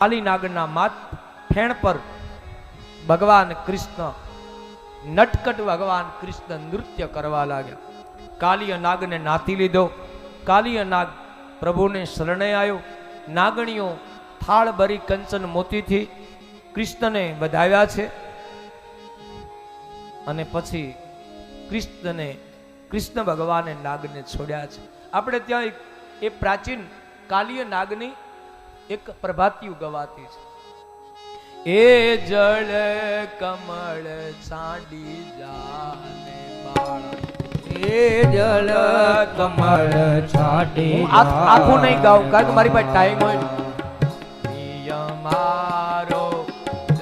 કાલી નાગના માથ ફેણ પર ભગવાન કૃષ્ણ નટકટ ભગવાન કૃષ્ણ નૃત્ય કરવા લાગ્યા. કાલિય નાગને નાથી લીધો. કાલિય નાગ પ્રભુને શરણે આવ્યો. નાગણીઓ થાળ ભરી કંચન મોતીથી કૃષ્ણને વધાવ્યા છે અને પછી કૃષ્ણ ભગવાને નાગને છોડ્યા છે. આપણે ત્યાં એ પ્રાચીન કાલિય નાગની એક પ્રભાતિયું ગવાતી છે. એ જળ કમળ છાંડી જાને બાળા, એ જળ કમળ છાંડી આખું નહીં ગાઉં કારણ કે મારી પાસે ટાઈમ હોય. પિય મારો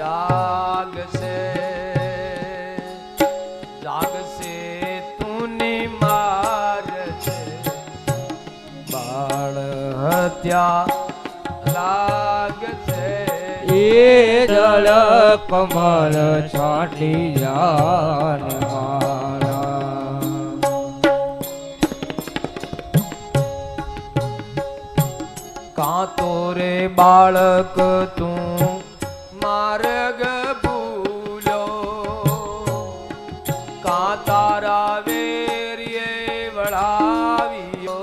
જાગશે જાગશે તુની મારશે બાળ હત્યા લાગશે. એ જળ કમળ છાંડી જાને મારા, કાં તો રે બાળક તું માર્ગ ભૂલ્યો, કાં તારા વેરીએ વળાવ્યો.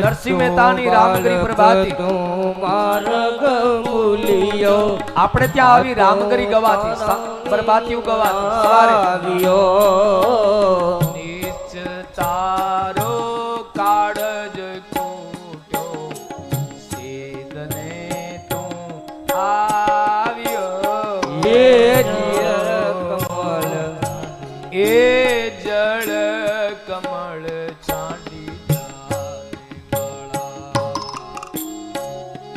નરસિંહ મહેતાની રામગરી પ્રભાતી તું માર્ગ ભૂલ્યો. આપણે ત્યાં આવી રામગરી ગવાતી પ્રભાતીયું ગવાતી સવારે. નીચ તારો કાળજ કૂટ્યો, સેદને તું આવ્યો. એ જળ કમળ, એ જળ કમળ છાંડી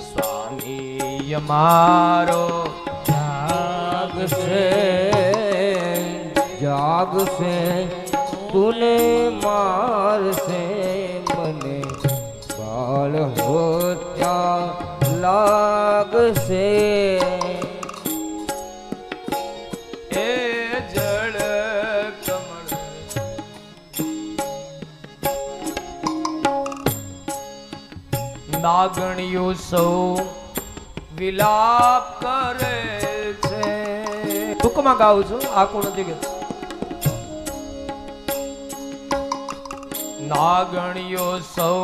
સ્વામી અમારો જાગશે જાગશે તુને મારશે મને બાળ હોત્યા લાગશે. એ જળ કમળ નાગણીઓ સૌ વિલાપ કરે છે. ટૂંકમાં ગાઉં છું, આખું નથી ગયું. નાગણીઓ સૌ